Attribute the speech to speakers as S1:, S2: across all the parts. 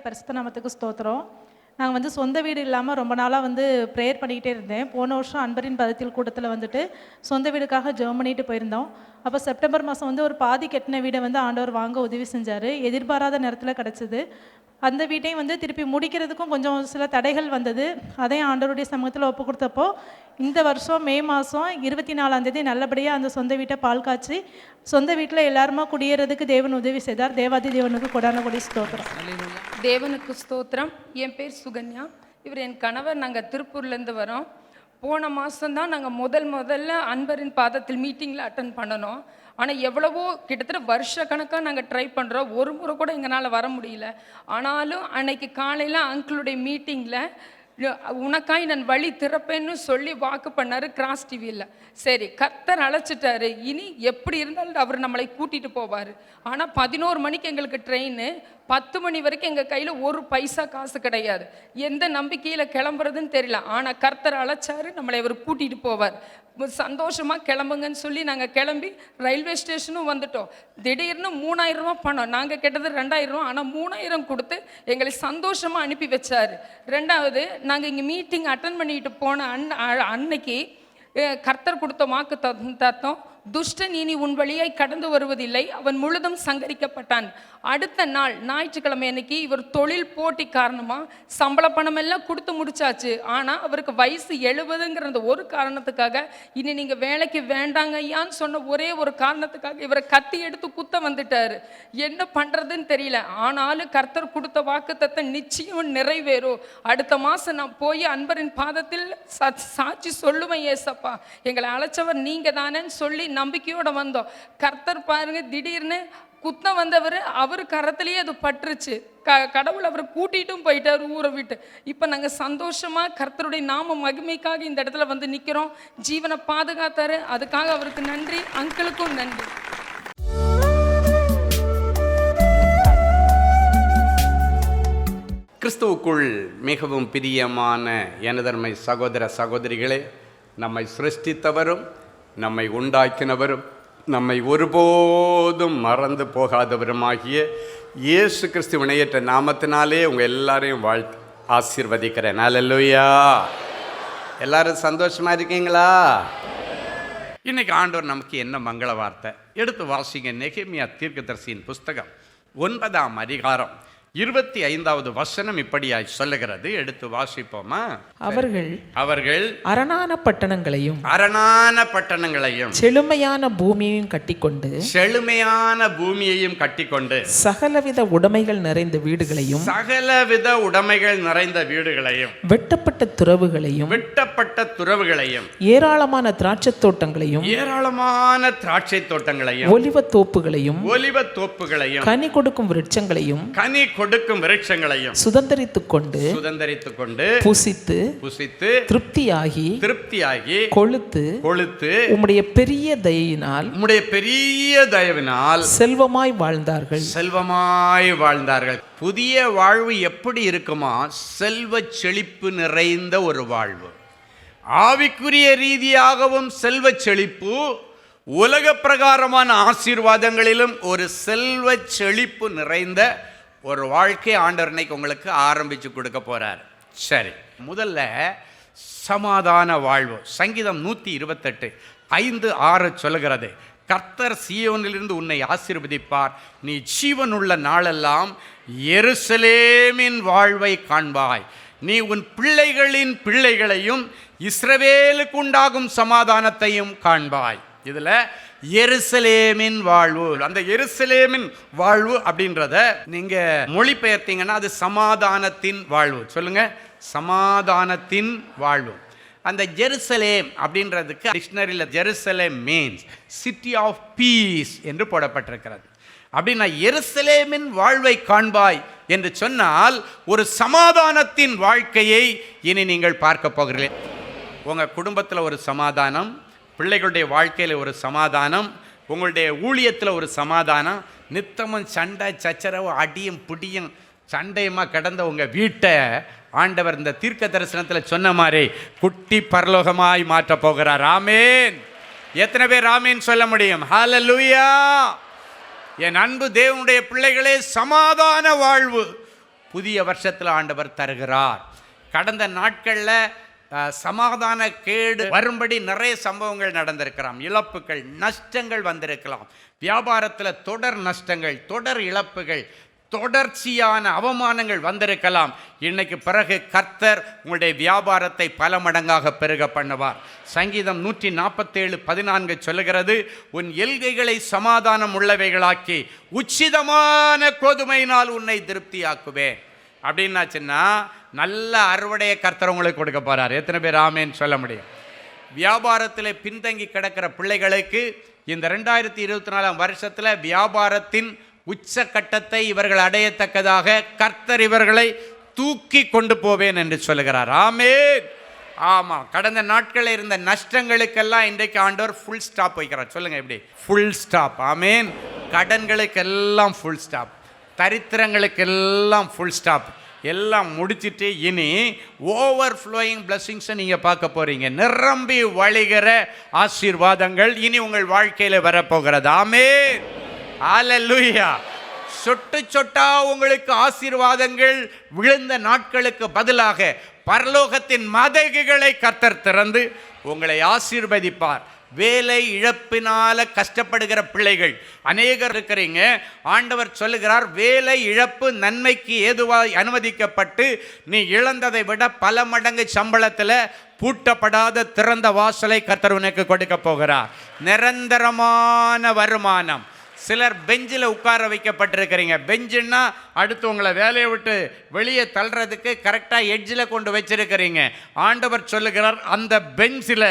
S1: பரிசுத்த நாமத்துக்கு ஸ்தோத்திரம். நாங்கள் வந்து சொந்த வீடு இல்லாமல் ரொம்ப நாளாக வந்து ப்ரேயர் பண்ணிக்கிட்டே இருந்தேன். போன வருஷம் அன்பரின் பதத்தில் கூட்டத்தில் வந்துட்டு சொந்த வீடுக்காக ஜெபம் பண்ணிட்டு போயிருந்தோம். அப்போ செப்டம்பர் மாதம் வந்து ஒரு பாதி கட்டின வீடை வந்து ஆண்டவர் வாங்க உதவி செஞ்சார். எதிர்பாராத நேரத்தில் கிடச்சிது. அந்த வீட்டையும் வந்து திருப்பி முடிக்கிறதுக்கும் கொஞ்சம் சில தடைகள் வந்தது. அதையும் ஆண்டவருடைய சமூகத்தில் ஒப்பு கொடுத்தப்போ இந்த வருஷம் மே மாதம் 24ஆம் நல்லபடியாக அந்த சொந்த வீட்டை பால் காய்ச்சி சொந்த வீட்டில் எல்லாருமா குடியேறதுக்கு தேவன் உதவி செய்தார். தேவாதி தேவனுக்கு கொடான கொடி ஸ்தோத்திரம்.
S2: தேவனுக்கு ஸ்தோத்திரம். என் பேர் சுகன்யா. இவர் என் கணவர். நாங்கள் திருப்பூர்லேருந்து வரோம். போன மாதம்தான் நாங்கள் முதல்ல அன்பரின் பாதத்தில் மீட்டிங்கில் அட்டன் பண்ணணும். ஆனால் எவ்வளவோ கிட்டத்தட்ட வருஷ கணக்காக நாங்கள் ட்ரை பண்ணுறோம். ஒரு முறை கூட எங்களால் வர முடியல. ஆனாலும் அன்னைக்கு காலையில் அங்கிளுடைய மீட்டிங்கில் உனக்காய் நான் வழி திறப்பேன்னு சொல்லி வாக்கு பண்ணார் கிராஸ் டிவியில். சரி, கர்த்தர் அழைச்சிட்டாரு. இனி எப்படி இருந்தாலும் அவர் நம்மளை கூட்டிகிட்டு போவார். ஆனால் 11 மணிக்கு எங்களுக்கு ட்ரெயின். 10 மணி வரைக்கும் எங்கள் கையில் ஒரு பைசா காசு கிடையாது. எந்த நம்பிக்கையில் கிளம்புறதுன்னு தெரியல. ஆனால் கர்த்தர் அழைச்சாரு, நம்மளை அவர் கூட்டிகிட்டு போவார். சந்தோஷமாக கிளம்புங்கன்னு சொல்லி நாங்கள் கிளம்பி ரயில்வே ஸ்டேஷனும் வந்துட்டோம். திடீர்னு 3000 ரூபா பணம். நாங்கள் கேட்டது 2000 ரூபா. ஆனால் 3000 கொடுத்து எங்களை சந்தோஷமாக அனுப்பி வச்சார். ரெண்டாவது, நாங்கள் இங்கே மீட்டிங் அட்டன் பண்ணிட்டு போன அன்னைக்கு கர்த்தர் கொடுத்த வாக்கு தத்தம், துஷ்டன் இனி உன் வழியாய் கடந்து வருவதில்லை, அவன் முழுதும் சங்கரிக்கப்பட்டான். அடுத்த நாள் ஞாயிற்றுக்கிழமை அன்னைக்கு இவர் தொழில் போட்டி காரணமாக சம்பள பணம் எல்லாம் கொடுத்து முடிச்சாச்சு. ஆனால் அவருக்கு வயசு 70ங்கிற அந்த ஒரு காரணத்துக்காக இனி நீங்கள் வேலைக்கு வேண்டாங்க ஐயான்னு சொன்ன ஒரே ஒரு காரணத்துக்காக இவரை கத்தி எடுத்து குத்த வந்துட்டார். என்ன பண்ணுறதுன்னு தெரியல. ஆனாலும் கர்த்தர் கொடுத்த வாக்குத்தத்தை நிச்சயம் நிறைவேறும். அடுத்த மாதம் நான் போய் அன்பரின் பாதத்தில் சாட்சி சொல்லுவேன். ஏசப்பா, எங்களை அழைச்சவர் நீங்கள் தானேன்னு சொல்லி நம்பிக்கையோட வந்தோம். கர்த்தர் பாருங்க, திடீர்னு குத்தம் வந்தவர் அவர் கரத்திலேயே அது பற்றுச்சு. கடவுள் அவரை கூட்டிட்டும் போயிட்டார் ஊரை விட்டு. இப்போ நாங்கள் சந்தோஷமாக கர்த்தருடைய நாம மகிமைக்காக இந்த இடத்துல வந்து நிற்கிறோம். ஜீவனை பாதுகாத்தாரு, அதுக்காக அவருக்கு நன்றி. அங்கிளுக்கும் நன்றி.
S3: கிறிஸ்துவுக்குள் மிகவும் பிரியமான எனதர்மை சகோதர சகோதரிகளே, நம்மை சிருஷ்டித்தவரும் நம்மை உண்டாக்கினவரும் நம்மை ஒருபோதும் மறந்து போகாதவருமாகிய இயேசு கிறிஸ்து இணையற்ற நாமத்தினாலே உங்கள் எல்லாரையும் வாழ்த்து ஆசீர்வதிக்கிறேன். அல்லேலூயா. எல்லாரும் சந்தோஷமா இருக்கீங்களா? இன்னைக்கு ஆண்டவர் நமக்கு என்ன மங்கள வார்த்தை எடுத்து வாசிங்க. நெகேமியா தீர்க்கதரிசியின் புஸ்தகம் 9ஆம் அதிகாரம் 25வது வசனம் இப்படியாய் சொல்லுகிறது. எடுத்து வாசிப்போமா? அவர்கள்
S4: அரணான பட்டணங்களையும்
S3: செழுமையான
S4: பூமியையும்
S3: கட்டிக்கொண்டு
S4: சகலவித உடைமைகள் நிறைந்த வீடுகளையும் வெட்டப்பட்ட துறவுகளையும் ஏராளமான திராட்சை தோட்டங்களையும் ஒலிவத் தோப்புகளையும் கனி கொடுக்கும் விருட்சங்களையும் சுதந்தரித்துக் கொண்டு புசித்து திருப்தியாகி கொழுத்து உம்முடைய பெரிய தயவினால் செல்வமாய் வாழ்ந்தார்கள்.
S3: புதிய வாழ்வு எப்படி இருக்குமா? செல்வ செழிப்பு நிறைந்த ஒரு வாழ்வு. ஆவிக்குரிய ரீதியாகவும் செல்வ செழிப்பு, உலக பிரகாரமான ஆசீர்வாதங்களிலும் ஒரு செல்வ செழிப்பு நிறைந்த ஒரு வாழ்க்கை ஆண்டவர் இன்னைக்கு உங்களுக்கு ஆரம்பித்து கொடுக்க போகிறார். சரி, முதல்ல சமாதான வாழ்வு. சங்கீதம் 128:5-6 சொல்லுகிறது, கர்த்தர் சீயோனிலிருந்து உன்னை ஆசீர்வதிப்பார், நீ ஜீவனுள்ள நாளெல்லாம் எருசலேமின் வாழ்வை காண்பாய், நீ உன் பிள்ளைகளின் பிள்ளைகளையும் இஸ்ரவேலுக்கு உண்டாகும் சமாதானத்தையும் காண்பாய். இதில் எருசலேமின் வாழ்வு, அந்த எருசலேமின் வாழ்வு அப்படின்றத நீங்க மொழிபெயர்த்தீங்கன்னா அது சமாதானத்தின் வாழ்வு. சொல்லுங்க, சமாதானத்தின் வாழ்வு. அந்த ஜெருசலேம் அப்படின்றதுக்கு டிக்ஷனரியில் Jerusalem means city of peace என்று போடப்பட்டிருக்கிறது. அப்படின்னா எருசலேமின் வாழ்வை காண்பாய் என்று சொன்னால் ஒரு சமாதானத்தின் வாழ்க்கையை இனி நீங்கள் பார்க்க போகிறீர்கள். உங்கள் குடும்பத்தில் ஒரு சமாதானம், பிள்ளைகளுடைய வாழ்க்கையில் ஒரு சமாதானம், உங்களுடைய ஊழியத்தில் ஒரு சமாதானம், நித்தமும் சண்டை சச்சரவு அடியும் பிடியும் சண்டையுமா கடந்த உங்கள் வீட்டை ஆண்டவர் இந்த தீர்க்க தரிசனத்தில் சொன்ன மாதிரி குட்டி பரலோகமாய் மாற்ற போகிறார். ஆமேன். எத்தனை பேர் ஆமேன் சொல்ல முடியும்? ஹல்லேலூயா. என் அன்பு தேவனுடைய பிள்ளைகளே, சமாதான வாழ்வு புதிய வருஷத்தில் ஆண்டவர் தருகிறார். கடந்த நாட்களில் சமாதான கேடு வரும்படி நிறைய சம்பவங்கள் நடந்திருக்கலாம். இழப்புகள், நஷ்டங்கள் வந்திருக்கலாம். வியாபாரத்தில் தொடர் நஷ்டங்கள், தொடர் இழப்புகள், தொடர்ச்சியான அவமானங்கள் வந்திருக்கலாம். இன்னைக்கு பிறகு கர்த்தர் உங்களுடைய வியாபாரத்தை பல மடங்காக பெருக பண்ணுவார். சங்கீதம் 147:14 சொல்லுகிறது, உன் எல்கைகளை சமாதானம் உள்ளவைகளாக்கி உச்சிதமான கோதுமையினால் உன்னை திருப்தியாக்குவேன். அப்படின்னாச்சுன்னா நல்ல அறுவடையை கர்த்தர் உங்களுக்கு கொடுக்க போறார். எத்தனை பேர் ஆமேன்னு சொல்ல முடியும்? வியாபாரத்தில் பின்தங்கி கிடக்கிற பிள்ளைகளுக்கு இந்த 2024 வருஷத்தில் வியாபாரத்தின் உச்சக்கட்டத்தை இவர்கள் அடையத்தக்கதாக கர்த்தர் இவர்களை தூக்கி கொண்டு போவேன் என்று சொல்லுகிறார். ஆமென். ஆமாம், கடந்த நாட்களில் இருந்த நஷ்டங்களுக்கெல்லாம் இன்றைக்கு ஆண்டவர் ஃபுல் ஸ்டாப் வைக்கிறார். சொல்லுங்கள் எப்படி? Full stop. ஆமென். கடன்களுக்கெல்லாம் ஃபுல் ஸ்டாப், தரித்திரங்களுக்கெல்லாம் ஃபுல் ஸ்டாப், எல்லாம் முடிச்சிட்டு இனி ஓவர் ஃப்ளோயிங் பிளஸிங்ஸை நீங்கள் பார்க்க போகிறீங்க. நிரம்பி வழிகிற ஆசீர்வாதங்கள் இனி உங்கள் வாழ்க்கையில் வரப்போகிறது. ஆமென். ஹல்லேலூயா. சொட்டு சொட்டா உங்களுக்கு ஆசீர்வாதங்கள் விழுந்த நாட்களுக்கு பதிலாக பரலோகத்தின் மதகுகளை கர்த்தர் திறந்து உங்களை ஆசீர்வதிப்பார். வேலை இழப்பினால கஷ்டப்படுகிற பிள்ளைகள் அநேகர் இருக்கிறீங்க. ஆண்டவர் சொல்லுகிறார், வேலை இழப்பு நன்மைக்கு ஏதுவாய் அனுமதிக்கப்பட்டு நீ இழந்ததை விட பல மடங்கு சம்பளத்தில் பூட்டப்படாத திறந்த வாசலை கர்த்தர் உனக்கு கொடுக்க போகிறார். நிரந்தரமான வருமானம். சிலர் பெஞ்சில் உட்கார வைக்கப்பட்டிருக்கிறீங்க. பெஞ்சுன்னா அடுத்து உங்களை வேலையை விட்டு வெளியே தள்ளுறதுக்கு கரெக்டாக எட்ஜில் கொண்டு வச்சிருக்கிறீங்க. ஆண்டவர் சொல்லுகிறார், அந்த பெஞ்சில்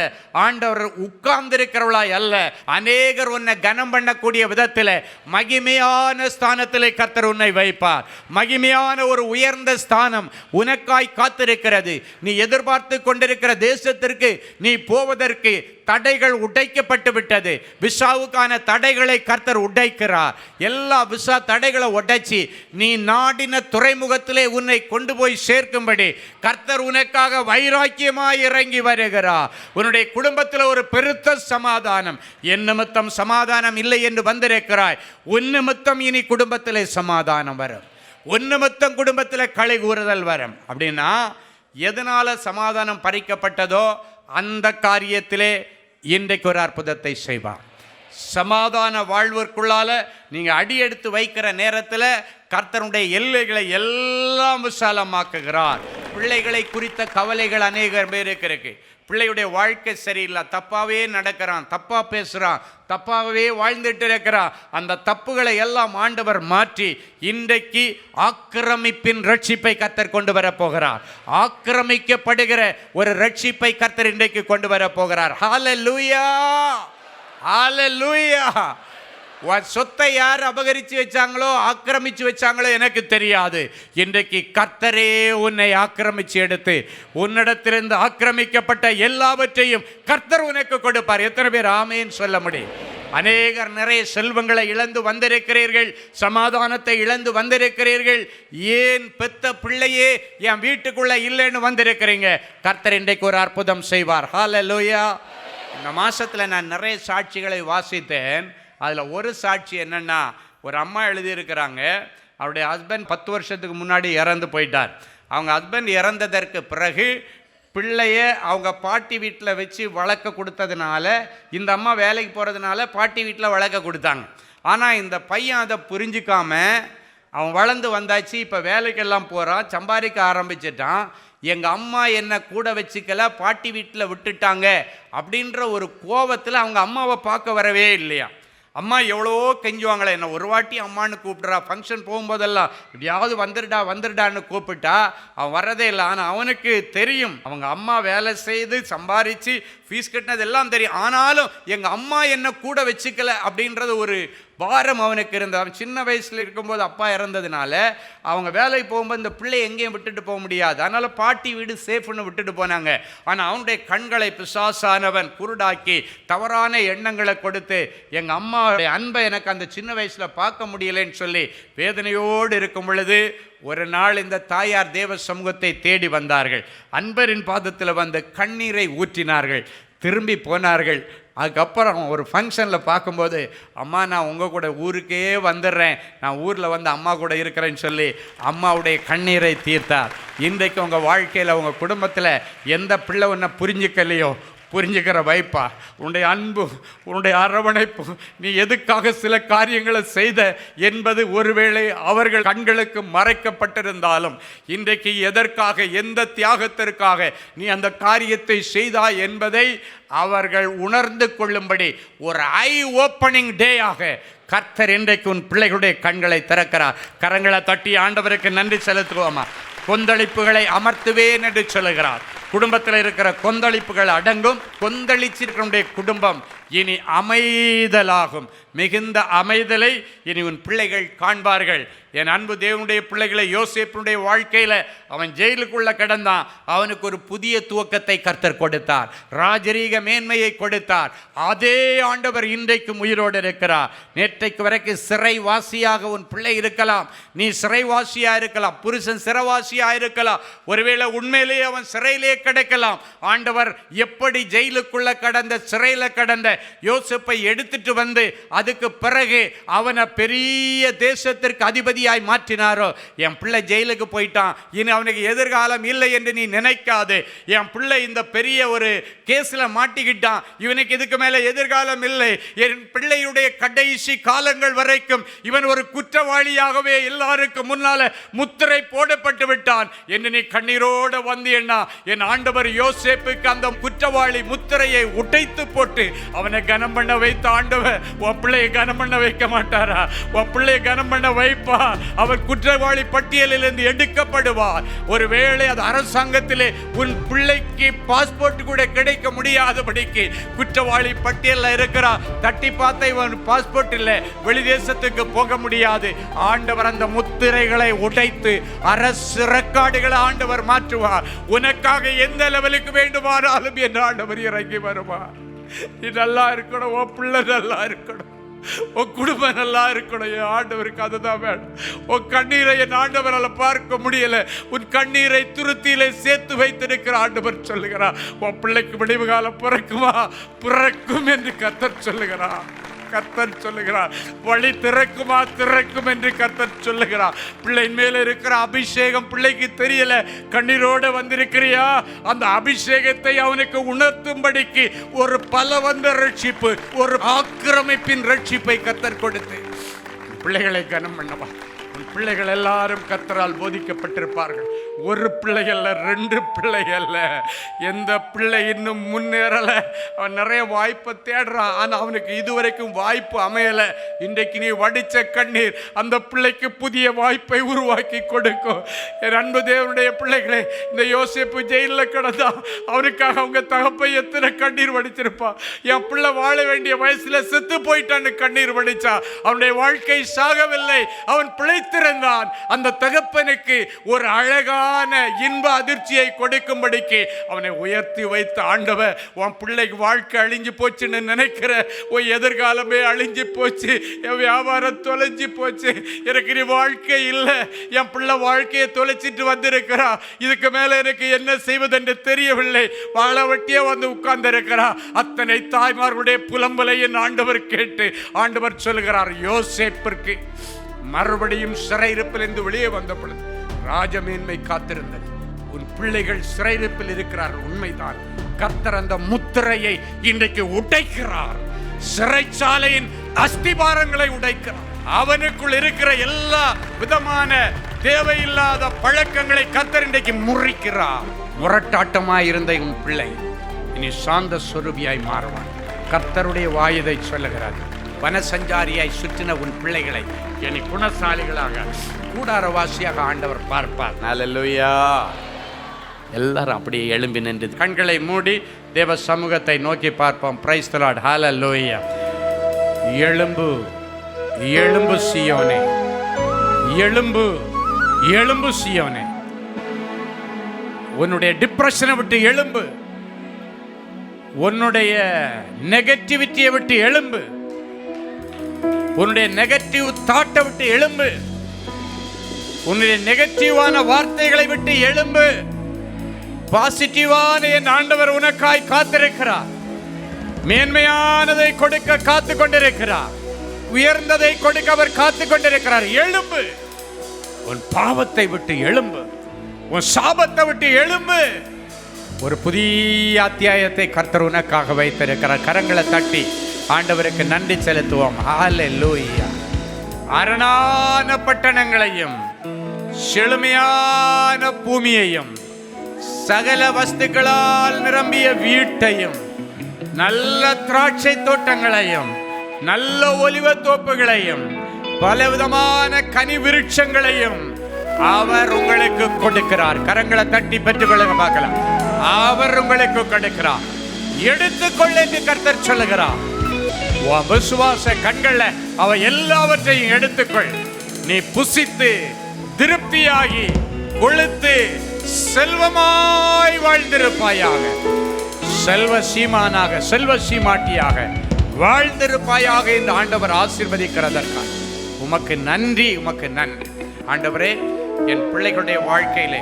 S3: ஆண்டவர் உட்கார்ந்திருக்கிறவளாய் அல்ல, அநேகர் உன்னை கனம் பண்ணக்கூடிய விதத்தில் மகிமையான ஸ்தானத்தில் கர்த்தர் உன்னை வைப்பார். மகிமையான ஒரு உயர்ந்த ஸ்தானம் உனக்காய் காத்திருக்கிறது. நீ எதிர்பார்த்து கொண்டிருக்கிற தேசத்திற்கு நீ போவதற்கு தடைகள் உடைக்கப்பட்டு விட்டது. விசாவுக்கான தடைகளை கர்த்தர் உடைக்கிறார். எல்லா விசா தடைகளை உடைச்சி நீ நாடின துறைமுகத்திலே உன்னை கொண்டு போய் சேர்க்கும்படி கர்த்தர் உனக்காக வைராக்கியமாய் இறங்கி வருகிறார். உன்னுடைய குடும்பத்தில் ஒரு பெருத்த சமாதானம். என் நிமித்தம் சமாதானம் இல்லை என்று வந்திருக்கிறாய். உன் நிமித்தம் இனி குடும்பத்திலே சமாதானம் வரும். உன் நிமித்தம் குடும்பத்தில் களி கூறுதல் வரும். அப்படின்னா எதனால சமாதானம் பறிக்கப்பட்டதோ அந்த காரியத்திலே இன்றைக்கு ஒரு அற்புதத்தை செய்வார். சமாதான வாழ்விற்குள்ளால நீங்கள் அடி எடுத்து வைக்கிற நேரத்தில் கர்த்தருடைய எல்லைகளை எல்லாம் விசாலமாக்குகிறார். பிள்ளைகளை குறித்த கவலைகள் அநேகர் பேருக்கு இருக்கு. பிள்ளையுடைய வாழ்க்கை சரியில்லை, தப்பாகவே நடக்கிறான், தப்பாக பேசுகிறான், தப்பாகவே வாழ்ந்துட்டு இருக்கிறான். அந்த தப்புகளை எல்லாம் ஆண்டவர் மாற்றி இன்றைக்கு ஆக்கிரமிப்பின் ரட்சிப்பை கர்த்தர் கொண்டு வரப்போகிறார். ஆக்கிரமிக்கப்படுகிற ஒரு ரட்சிப்பை கர்த்தர் இன்றைக்கு கொண்டு வரப்போகிறார். ஹல்லேலூயா, ஹல்லேலூயா. சொத்தை யார் அபகரித்து வச்சாங்களோ ஆக்கிரமிச்சு வச்சாங்களோ எனக்கு தெரியாது. இன்றைக்கு கர்த்தரே உன்னை ஆக்கிரமிச்சு எடுத்து உன்னிடத்திலிருந்து ஆக்கிரமிக்கப்பட்ட எல்லாவற்றையும் கர்த்தர் உனக்கு கொடுப்பார். எத்தனை பேர் ஆமேன்னு சொல்ல முடியும்? அநேகர் நிறைய செல்வங்களை இழந்து வந்திருக்கிறீர்கள், சமாதானத்தை இழந்து வந்திருக்கிறீர்கள். ஏன் பெத்த பிள்ளையே என் வீட்டுக்குள்ள இல்லைன்னு வந்திருக்கிறீங்க. கர்த்தர் இன்றைக்கு ஒரு அற்புதம் செய்வார். ஹல்லேலூயா. இந்த மாசத்துல நான் நிறைய சாட்சிகளை வாசித்தேன். அதில் ஒரு சாட்சி என்னென்னா, ஒரு அம்மா எழுதியிருக்கிறாங்க, அவருடைய ஹஸ்பண்ட் 10 வருஷத்துக்கு முன்னாடி இறந்து போயிட்டார். அவங்க ஹஸ்பண்ட் இறந்ததற்கு பிறகு பிள்ளைய அவங்க பாட்டி வீட்டில் வச்சு வளர்க்க கொடுத்ததுனால, இந்த அம்மா வேலைக்கு போகிறதுனால பாட்டி வீட்டில் வளர்க்க கொடுத்தாங்க. ஆனால் இந்த பையன் அதை புரிஞ்சிக்காம அவன் வளர்ந்து வந்தாச்சு, இப்போ வேலைக்கெல்லாம் போகிறான், சம்பாதிக்க ஆரம்பிச்சிட்டான். எங்கள் அம்மா என்னை கூட வச்சுக்கல, பாட்டி வீட்டில் விட்டுட்டாங்க அப்படின்ற ஒரு கோபத்தில் அவங்க அம்மாவை பார்க்க வரவே இல்லையா. அம்மா எவ்வளவோ கெஞ்சுவாங்களே, என்ன ஒரு வாட்டி அம்மானு கூப்பிட்றா, ஃபங்க்ஷன் போகும்போதெல்லாம் இப்படியாவது வந்துடுடான்னு கூப்பிட்டா அவன் வர்றதே இல்லை. ஆனால் அவனுக்கு தெரியும் அவங்க அம்மா வேலை செய்து சம்பாரித்து ஃபீஸ் கட்டினது எல்லாம் தெரியும். ஆனாலும் எங்கள் அம்மா என்னை கூட வச்சுக்கல அப்படின்றது ஒரு பாரம் அவனுக்கு இருந்தது. அவன் சின்ன வயசில் இருக்கும்போது அப்பா இறந்ததுனால அவங்க வேலைக்கு போகும்போது இந்த பிள்ளை எங்கேயும் விட்டுட்டு போக முடியாது. அதனால் பாட்டி வீடு சேஃப்னு விட்டுட்டு போனாங்க. ஆனால் அவனுடைய கண்களை பிசாசானவன் குருடாக்கி தவறான எண்ணங்களை கொடுத்து எங்கள் அம்மாவுடைய அன்பை எனக்கு அந்த சின்ன வயசில் பார்க்க முடியலைன்னு சொல்லி வேதனையோடு இருக்கும் பொழுது ஒரு நாள் இந்த தாயார் தேவ சமூகத்தை தேடி வந்தார்கள். அன்பரின் பாதத்தில் வந்து கண்ணீரை ஊற்றினார்கள். திரும்பி போனார்கள். அதுக்கப்புறம் ஒரு ஃபங்க்ஷனில் பார்க்கும்போது, அம்மா நான் உங்கள் கூட ஊருக்கே வந்துடுறேன், நான் ஊரில் வந்து அம்மா கூட இருக்கிறேன்னு சொல்லி அம்மாவுடைய கண்ணீரை தீர்த்தார். இன்றைக்கு உங்கள் வாழ்க்கையில் உங்கள் குடும்பத்தில் எந்த பிள்ளை ஒன்றை புரிஞ்சிக்கலையோ புரிஞ்சுக்கிற வைப்பா. உன்னுடைய அன்பு, உன்னுடைய அரவணைப்பு, நீ எதுக்காக சில காரியங்களை செய்த என்பது ஒருவேளை அவர்கள் கண்களுக்கு மறைக்கப்பட்டிருந்தாலும், இன்றைக்கு எதற்காக, எந்த தியாகத்திற்காக நீ அந்த காரியத்தை செய்தாய் என்பதை அவர்கள் உணர்ந்து கொள்ளும்படி ஒரு ஐ ஓப்பனிங் டேயாக கர்த்தர் இன்றைக்கு உன் பிள்ளைகளுடைய கண்களை திறக்கிறார். கரங்களை தட்டி ஆண்டவருக்கு நன்றி செலுத்துவோமா. கொந்தளிப்புகளை அமர்த்துவேன் என்று சொல்லுகிறார். குடும்பத்தில் இருக்கிற கொந்தளிப்புகள் அடங்கும். கொந்தளிச்சிருக்கிற குடும்பம் இனி அமைதலாகும். மிகுந்த அமைதலை இனி உன் பிள்ளைகள் காண்பார்கள். என் அன்பு தேவனுடைய பிள்ளைகளை, யோசேப்பினுடைய வாழ்க்கையில் அவன் ஜெயிலுக்குள்ள கிடந்தான். அவனுக்கு ஒரு புதிய துவக்கத்தை கர்த்தர் கொடுத்தார். ராஜரீக மேன்மையை கொடுத்தார். அதே ஆண்டவர் இன்றைக்கும் உயிரோடு இருக்கிறார். நேற்றைக்கு வரைக்கும் சிறைவாசியாக உன் பிள்ளை இருக்கலாம், நீ சிறைவாசியாக இருக்கலாம், புருஷன் சிறைவாசியாக இருக்கலாம், ஒருவேளை உண்மையிலேயே அவன் சிறையிலே கிடைக்கலாம். ஆண்டவர் எப்படி ஜெயிலுக்குள்ள கடந்த, சிறையில் கடந்த யோசேப்பை எடுத்துட்டு வந்து அதுக்கு பிறகு அவனை பெரிய தேசத்திற்கு அதிபதியாய் மாற்றினாரோ, என் பிள்ளை ஜெயிலுக்கு போயிட்டான், இனி அவனுக்கு எதிர்காலம் இல்லை என்று நீ நினைக்காது. என் பிள்ளை இந்த பெரிய ஒரு கேஸில் மாட்டிக்கிட்டான், இவனுக்கு இதுக்கு மேலே எதிர்காலம் இல்லை, என் பிள்ளையுடைய கடைசி காலங்கள் வரைக்கும் இவன் ஒரு குற்றவாளியாகவே எல்லாருக்கும் முன்னால முத்திரை போடப்பட்டு விட்டான் என்று நீ கண்ணீரோடு வந்து எண்ணா. என் ஆண்டவர் யோசேப்புக்கு அந்த குற்றவாளி முத்திரையை உடைத்து போட்டு அவனை கனம் பண்ண வைத்த ஆண்டவர் உன் பிள்ளையை கனம் பண்ண வைக்க மாட்டாரா? உன் பிள்ளையை கனம் பண்ண வைப்பா. அவர் குற்றவாளி பட்டியலிலிருந்து எடுக்கப்படுவார். ஒருவேளை அது அரசாங்கத்திலே உன் பிள்ளைக்கு பாஸ்போர்ட் கூட கிடைக்க முடியாதபடிக்கு குற்றவாளி பட்டியலில் இருக்கிறார். தட்டி பார்த்த இவன் பாஸ்போர்ட் இல்லை, வெளிதேசத்துக்கு போக முடியாது. ஆண்டவர் அந்த முத்திரைகளை உடைத்து அரசு ரெக்கார்டுகளை ஆண்டவர் மாற்றுவார். உனக்காக எந்த லெவலுக்கு வேண்டுமானாலும் என் ஆண்டவர் இறங்கி வருவார். நீ நல்லா இருக்கணும், உன் பிள்ளை நல்லா இருக்கணும், உன் குடும்பம் நல்லா இருக்கணும். என் ஆண்டவருக்கு அதுதான் வேணும். உன் கண்ணீரை என் ஆண்டவரால் பார்க்க முடியல. உன் கண்ணீரை துருத்தியிலே சேர்த்து வைத்திருக்கிற ஆண்டவர் சொல்லுகிறார், உன் பிள்ளைக்கு விடிவு காலம் பிறக்குமா? பிறக்கும் என்று கர்த்தர் சொல்லுகிறார். கர்த்தர் சொல்லுகிறார், வழி திறக்குமா? திறக்கும் என்று கர்த்தர் சொல்லுகிறார். பிள்ளையின் மேல இருக்கிற அபிஷேகம் பிள்ளைக்கு தெரியல, கண்ணீரோடு வந்திருக்கிறியா? அந்த அபிஷேகத்தை அவனுக்கு உணர்த்தும்படிக்கு ஒரு பலவந்த ரட்சிப்பு, ஒரு ஆக்கிரமிப்பின் ரட்சிப்பை கர்த்தர் கொடுத்து பிள்ளைகளை கனம் பண்ணவா. பிள்ளைகள் எல்லாரும் கர்த்தரால் போதிக்கப்பட்டிருப்பார்கள். ஒரு பிள்ளை அல்ல, 2 பிள்ளை அல்ல. எந்த பிள்ளை இன்னும் முன்னேறல, அவன் நிறைய வாய்ப்பை தேடுறான், ஆனால் அவனுக்கு இதுவரைக்கும் வாய்ப்பு அமையலை. இன்றைக்கு நீ வடித்த கண்ணீர் அந்த பிள்ளைக்கு புதிய வாய்ப்பை உருவாக்கி கொடுக்கும். என் அன்பு தேவனுடைய பிள்ளைகளே, இந்த யோசேப்பு ஜெயிலில் கிடந்தா அவனுக்காக அவங்க தகப்பை எத்தனை கண்ணீர் வடிச்சிருப்பான். என் பிள்ளை வாழ வேண்டிய வயசுல செத்து போயிட்டான்னு கண்ணீர் வடிச்சா. அவனுடைய வாழ்க்கை சாகவில்லை, அவன் பிழைத்திருந்தான். அந்த தகப்பனுக்கு ஒரு அழகான இன்ப அதிர்ச்சியை கொடுக்கும்படிக்கு அவனை உயர்த்தி வைத்த ஆண்டவர், உன் பிள்ளைக்கு வாழ்க்கை அழிஞ்சு போச்சுன்னு நினைக்கிற உன் எதிர்காலமே அழிஞ்சு போச்சு, என் வியாபாரம் தொலைஞ்சு போச்சு, எனக்கு நீ வாழ்க்கை இல்லை, என் பிள்ளை வாழ்க்கையை தொலைச்சிட்டு வந்திருக்கிறா, இதுக்கு மேல எனக்கு என்ன செய்வதென்று தெரியவில்லை, வாழ வட்டியே வந்து உட்கார்ந்து இருக்கிறா. அத்தனை தாய்மார்களுடைய புலம்பலை என் ஆண்டவர் கேட்டு ஆண்டவர் சொல்லுகிறார், யோசேப்பிற்கு மறுபடியும் சிறையிருப்பிலிருந்து வெளியே வந்த பொழுது ராஜமேன்மை காத்திருந்தது. உன் பிள்ளைகள் சிறையிருப்பில் இருக்கிறார்கள், உண்மைதான். கர்த்தர் அந்த முத்திரையை இன்றைக்கு உடைக்கிறார். சிறைச்சாலையின் அஸ்திபாரங்களை உடைக்கிறார். அவனுக்குள் இருக்கிற எல்லா விதமான தேவையில்லாத பழக்கங்களை கர்த்தர் இன்றைக்கு முறிக்கிறார். முரட்டாட்டமாய் இருந்த உன் பிள்ளை இனி சாந்த சொரூபியாய் மாறுவான். கர்த்தருடைய வாயுதை சொல்லுகிறார். வனசஞ்சாரியாய் சுற்றின உன் பிள்ளைகளை இனி குணசாலிகளாக, கூடாரவாசியாக ஆண்டவர் பார்ப்பார். அல்லேலூயா. எல்லாரும் அப்படியே எழும்பி நின்று கண்களை மூடி தேவ சமூகத்தை நோக்கி பார்ப்போம். Praise the Lord. ஹல்லேலூயா. எழும்பு, எழும்பு சீயோனே, எழும்பு, எழும்பு சீயோனே. உன்னுடைய டிப்ரெஷனை விட்டு எழும்பு, உன்னுடைய நெகட்டிவிட்டியை விட்டு எழும்பு, உன்னுடைய நெகட்டிவ் தாட்டை விட்டு எழும்பு, உன்னுடைய நெகட்டிவான வார்த்தைகளை விட்டு எழும்பு. பாசிட்டிவான என் ஆண்டவர் உனக்காய் காத்திருக்கிறார். மேன்மையானதை கொடுக்க காத்து கொண்டிருக்கிறார். உயர்ந்ததை கொடுக்க அவர் காத்து கொண்டிருக்கிறார். எழும்பு, உன் பாவத்தை விட்டு எழும்பு, உன் சாபத்தை விட்டு எழும்பு. ஒரு புதிய அத்தியாயத்தை கர்த்தர் உனக்காக வைத்திருக்கிறார். கரங்களை தட்டி ஆண்டவருக்கு நன்றி செலுத்துவோம். ஹல்லேலூயா. அரணான பட்டணங்களையும் செழுமையான பூமியையும் சகல வஸ்துக்களால் நிரம்பிய வீட்டையும் நல்ல திராட்சை தோட்டங்களையும் நல்ல ஒலிவ தோப்புகளையும் பலவிதமான கனி விருட்சங்களையும் அவர் உங்களுக்கு கொடுக்கிறார். கரங்களை தட்டி பெற்றுக்கொள்ளுங்க பார்க்கலாம். அவர் உங்களுக்கு கொடுக்கிறார். எடுத்துக்கொள்ள என்று கர்த்தர் சொல்லுகிறார். உன் விசுவாச கண்கள்ல அவ எல்லாவற்றையும் எடுத்துக்கொள். நீ புசித்து திருப்தியாகி கொழுத்து செல்வமாய் வாழ்ந்திருப்பாயாக. செல்வ சீமானாக செல்வ சீமாட்டியாக வாழ்ந்திருப்பாயாக இந்த ஆண்டவர் ஆசீர்வதிக்கிறதற்காக உமக்கு நன்றி, உமக்கு நன்றி. ஆண்டவரே, என் பிள்ளைகளுடைய வாழ்க்கையிலே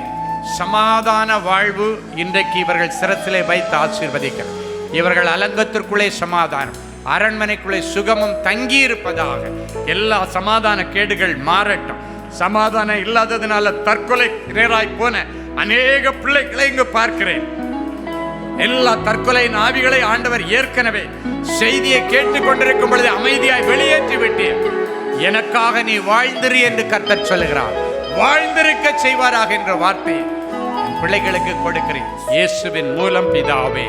S3: சமாதான வாழ்வு இன்றைக்கு இவர்கள் சிரத்திலே வைத்து ஆசீர்வதிக்கிறார். இவர்கள் அலங்கத்திற்குள்ளே சமாதானம், அரண்மனைக்குள்ளே சுகமும் தங்கி இருப்பதாக. எல்லா சமாதான கேடுகள் மாறட்டும். சமாதானம் இல்லாததுனால தற்கொலை நேராய் போன அநேக பிள்ளைகளை இங்கு பார்க்கிறேன். எல்லா தற்கொலை ஆவிகளை ஆண்டவர் ஏற்கனவே செய்தியை கேட்டுக் கொண்டிருக்கும் பொழுது அமைதியாய் வெளியேற்றி விட்டேன். எனக்காக நீ வாழ்ந்திரு என்று கர்த்தர் சொல்லுகிறார். வாழ்ந்திருக்க செய்வாராக என்ற வார்த்தையை என் பிள்ளைகளுக்கு கொடுக்கிறேன். இயேசுவின் மூலம் பிதாவே,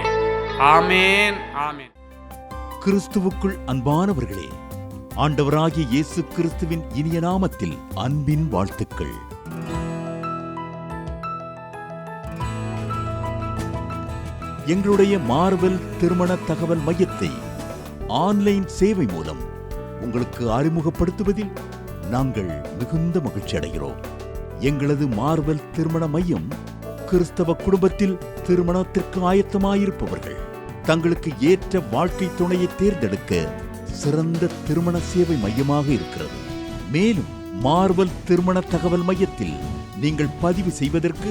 S3: ஆமேன், ஆமேன்.
S5: கிறிஸ்துவுக்குள் அன்பானவர்களே, ஆண்டவராகிய இயேசு கிறிஸ்துவின் இனிய நாமத்தில் அன்பின் வாழ்த்துக்கள். எங்களுடைய மார்வெல் திருமண தகவல் மையத்தை ஆன்லைன் சேவை மூலம் உங்களுக்கு அறிமுகப்படுத்துவதில் நாங்கள் மிகுந்த மகிழ்ச்சி அடைகிறோம். எங்களது மார்வெல் திருமண மையம் கிறிஸ்தவ குடும்பத்தில் திருமணத்திற்கு ஆயத்தமாயிருப்பவர்கள் தங்களுக்கு ஏற்ற வாழ்க்கை துணையை தேர்ந்தெடுக்க சிறந்த திருமண சேவை மையமாக இருக்கிறது. மேலும் மார்வெல் திருமண தகவல் மையத்தில் நீங்கள் பதிவு செய்வதற்கு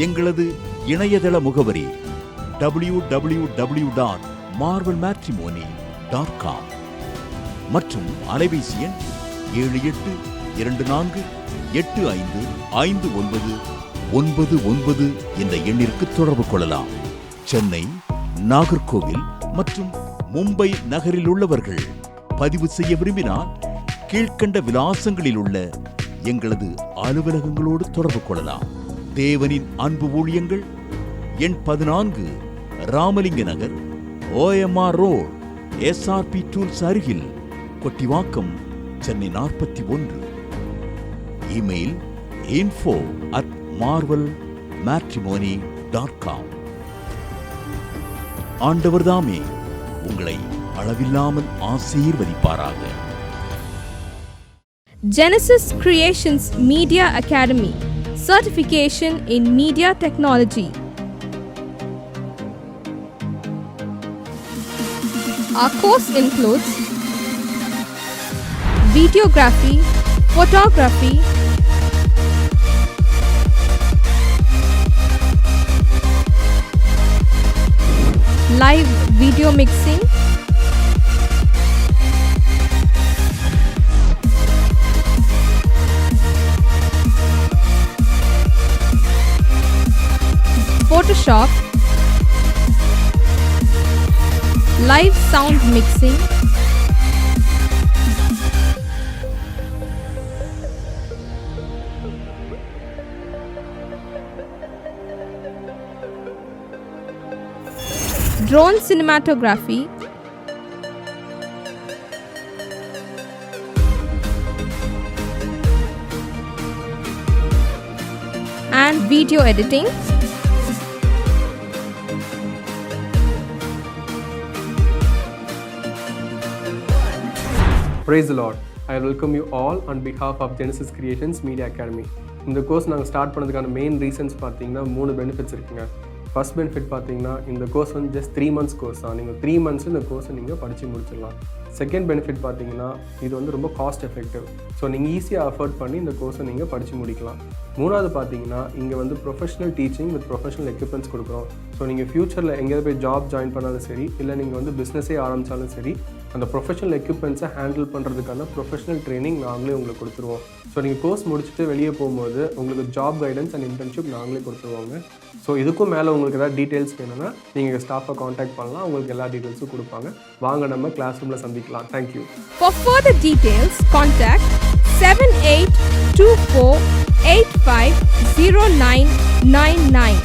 S5: எங்களது இணையதள முகவரி www.marvelmatrimony.com மற்றும் அலைபேசி எண் 7824855999 என்ற எண்ணிற்கு தொடர்பு கொள்ளலாம். சென்னை, நாகர்கோவில் மற்றும் மும்பை நகரில் உள்ளவர்கள் பதிவு செய்ய விரும்பினால் கீழ்க்கண்ட விலாசங்களில் உள்ள எங்களது அலுவலகங்களோடு தொடர்பு கொள்ளலாம். தேவனின் அன்பு ஊழியங்கள் எண் 14, ராமலிங்க நகர், OMR ரோட், SRP டூல்ஸ் அருகில், கொட்டிவாக்கம், சென்னை 41. Email info@marvelmatrimony.com. ஆண்டவர் தாமே உங்களை அளவில்லாமல் ஆசீர்வதிப்பாராக.
S6: Genesis Creations Media Academy, certification in media technology. Our course includes videography, photography, live video mixing, Photoshop, live sound mixing, drone cinematography, and video editing.
S7: Praise the Lord. I welcome you all on behalf of Genesis Creations Media Academy. இந்த course நாங்கள் start பண்ணதுக்கான main reasons பார்த்தீங்கன்னா 3 benefits இருக்குங்க. First benefit பார்த்தீங்கன்னா இந்த course வந்து just 3 months course தான். நீங்கள் 3 months இந்த கோர்ஸை நீங்கள் படித்து முடிச்சிடலாம். செகண்ட் பெனிஃபிட் பார்த்தீங்கன்னா இது வந்து ரொம்ப காஸ்ட் எஃபெக்டிவ். ஸோ நீங்கள் ஈஸியாக அஃபோர்ட் பண்ணி இந்த கோர்ஸை நீங்கள் படித்து முடிக்கலாம். மூணாவது பார்த்தீங்கன்னா இங்கே வந்து professional teaching with professional equipments கொடுக்குறோம். ஸோ நீங்கள் ஃப்யூச்சரில் எங்கேயாவது போய் ஜாப் ஜாயின் பண்ணாலும் சரி, இல்லை நீங்கள் வந்து பிஸ்னஸே ஆரம்பித்தாலும் சரி, அந்த ப்ரொஃபஷனல் எக்யூப்மெண்ட்ஸை ஹேண்டில் பண்ணுறதுக்கான ப்ரொஃபஷனல் ட்ரைனிங் நாங்களே உங்களுக்கு கொடுத்துருவோம். ஸோ நீங்கள் கோர்ஸ் முடிச்சுட்டு வெளியே போகும்போது உங்களுக்கு ஜாப் கைடன்ஸ் அண்ட் இன்டர்ன்ஷிப் நாங்களே கொடுத்துருவாங்க. ஸோ இதுக்கும் மேலே உங்களுக்கு ஏதாவது டீட்டெயில்ஸ் வேணும்னா நீங்கள் ஸ்டாஃபை காண்டாக்ட் பண்ணலாம், உங்களுக்கு எல்லா டீட்டெயில்ஸும் கொடுப்பாங்க. வாங்க நம்ம கிளாஸ் ரூமில் சந்திக்கலாம். Thank you.
S6: For further details, contact 7824850999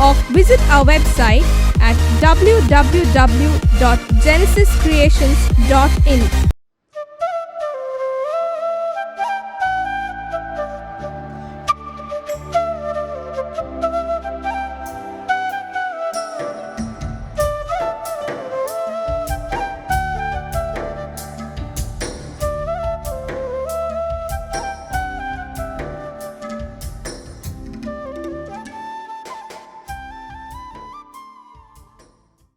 S6: or visit our website at www.genesiscreations.in.